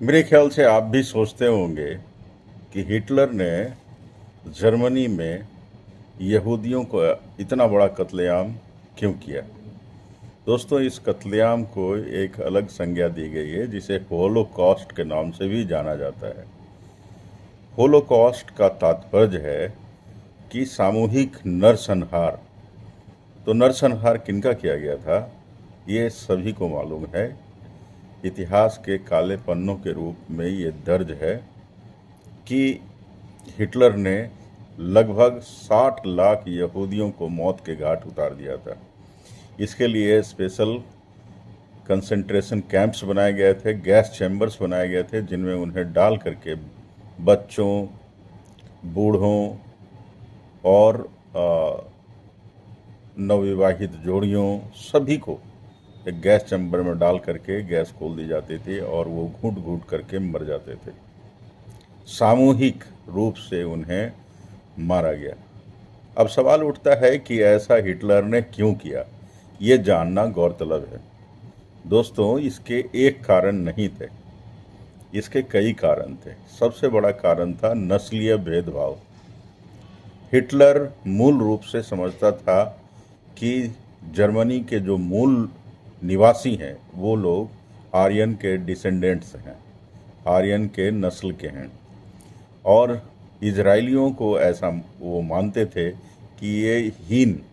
मेरे ख्याल से आप भी सोचते होंगे कि हिटलर ने जर्मनी में यहूदियों को इतना बड़ा कत्लेआम क्यों किया। दोस्तों, इस कत्लेआम को एक अलग संज्ञा दी गई है जिसे होलोकॉस्ट के नाम से भी जाना जाता है। होलोकॉस्ट का तात्पर्य है कि सामूहिक नरसंहार। तो नरसंहार किनका किया गया था, ये सभी को मालूम है। इतिहास के काले पन्नों के रूप में ये दर्ज है कि हिटलर ने लगभग 60 लाख यहूदियों को मौत के घाट उतार दिया था। इसके लिए स्पेशल कंसंट्रेशन कैंप्स बनाए गए थे, गैस चैम्बर्स बनाए गए थे, जिनमें उन्हें डाल करके बच्चों, बूढ़ों और नवविवाहित जोड़ियों सभी को एक गैस चैम्बर में डाल करके गैस खोल दी जाती थी और वो घूट घूट करके मर जाते थे। सामूहिक रूप से उन्हें मारा गया। अब सवाल उठता है कि ऐसा हिटलर ने क्यों किया, ये जानना गौरतलब है। दोस्तों, इसके एक कारण नहीं थे, इसके कई कारण थे। सबसे बड़ा कारण था नस्लीय भेदभाव। हिटलर मूल रूप से समझता था कि जर्मनी के जो मूल निवासी हैं वो लोग आर्यन के डिसेंडेंट्स हैं, आर्यन के नस्ल के हैं। और इजराइलियों को ऐसा वो मानते थे कि ये हीन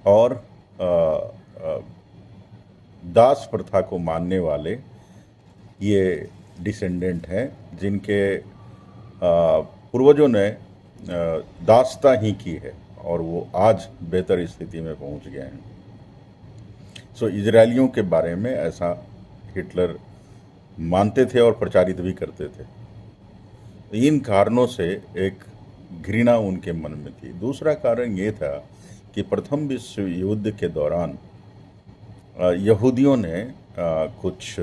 और अ, अ, दास प्रथा को मानने वाले ये डिसेंडेंट हैं, जिनके पूर्वजों ने दासता ही की है और वो आज बेहतर स्थिति में पहुंच गए हैं। सो इजरायलियों के बारे में ऐसा हिटलर मानते थे और प्रचारित भी करते थे। इन कारणों से एक घृणा उनके मन में थी। दूसरा कारण ये था कि प्रथम विश्व युद्ध के दौरान यहूदियों ने कुछ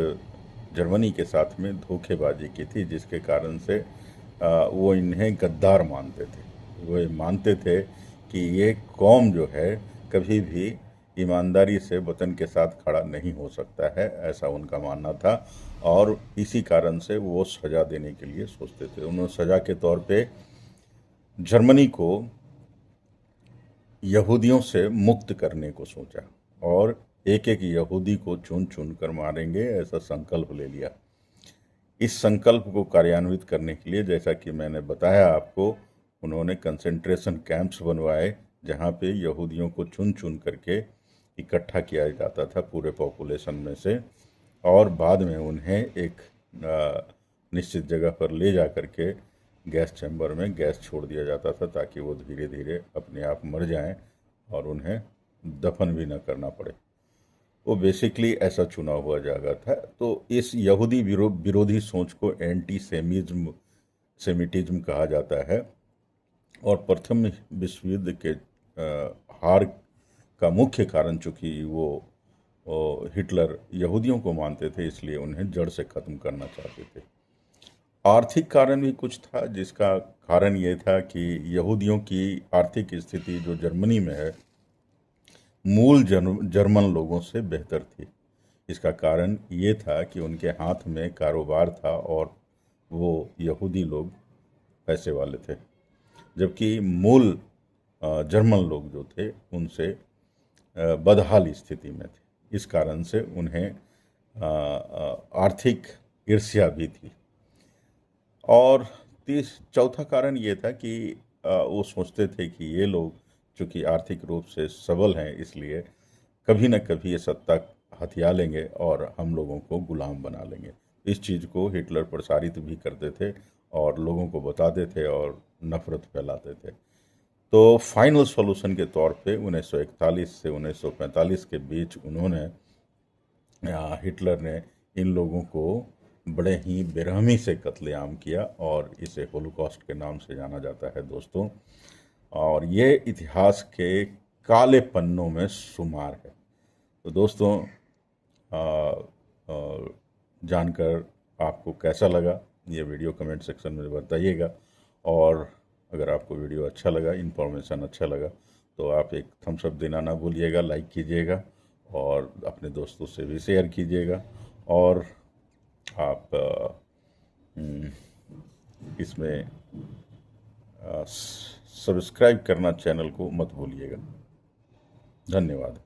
जर्मनी के साथ में धोखेबाजी की थी, जिसके कारण से वो इन्हें गद्दार मानते थे। वो मानते थे कि ये कौम जो है कभी भी ईमानदारी से वतन के साथ खड़ा नहीं हो सकता है, ऐसा उनका मानना था। और इसी कारण से वो सज़ा देने के लिए सोचते थे। उन्होंने सज़ा के तौर पे जर्मनी को यहूदियों से मुक्त करने को सोचा और एक एक यहूदी को चुन चुन कर मारेंगे, ऐसा संकल्प ले लिया। इस संकल्प को कार्यान्वित करने के लिए, जैसा कि मैंने बताया आपको, उन्होंने कंसंट्रेशन कैंप्स बनवाए जहाँ पे यहूदियों को चुन चुन करके इकट्ठा किया जाता था पूरे पॉपुलेशन में से, और बाद में उन्हें एक निश्चित जगह पर ले जा करके गैस चैम्बर में गैस छोड़ दिया जाता था ताकि वो धीरे धीरे अपने आप मर जाएं और उन्हें दफन भी न करना पड़े। वो बेसिकली ऐसा चुना हुआ जगह था। तो इस यहूदी विरोधी सोच को एंटी सेमिटिज्म कहा जाता है। और प्रथम विश्व युद्ध के हार का मुख्य कारण, चूंकि वो हिटलर यहूदियों को मानते थे, इसलिए उन्हें जड़ से खत्म करना चाहते थे। आर्थिक कारण भी कुछ था, जिसका कारण ये था कि यहूदियों की आर्थिक स्थिति जो जर्मनी में है मूल जर्मन लोगों से बेहतर थी। इसका कारण ये था कि उनके हाथ में कारोबार था और वो यहूदी लोग पैसे वाले थे, जबकि मूल जर्मन लोग जो थे उनसे बदहाल स्थिति में थे। इस कारण से उन्हें आर्थिक ईर्ष्या भी थी। और चौथा कारण ये था कि वो सोचते थे कि ये लोग चूंकि आर्थिक रूप से सबल हैं, इसलिए कभी न कभी ये सत्ता हथिया लेंगे और हम लोगों को गुलाम बना लेंगे। इस चीज़ को हिटलर प्रसारित भी करते थे और लोगों को बताते थे और नफरत फैलाते थे। तो फाइनल सॉल्यूशन के तौर पे 1941 से 1945 के बीच उन्होंने हिटलर ने इन लोगों को बड़े ही बेरहमी से कत्लेआम किया और इसे होलोकॉस्ट के नाम से जाना जाता है दोस्तों। और ये इतिहास के काले पन्नों में शुमार है। तो दोस्तों, आ, आ, जानकर आपको कैसा लगा, ये वीडियो कमेंट सेक्शन में बताइएगा। और अगर आपको वीडियो अच्छा लगा, इन्फॉर्मेशन अच्छा लगा, तो आप एक थम्स अप देना ना भूलिएगा, लाइक कीजिएगा और अपने दोस्तों से भी शेयर कीजिएगा। और आप इसमें सब्सक्राइब करना चैनल को मत भूलिएगा। धन्यवाद।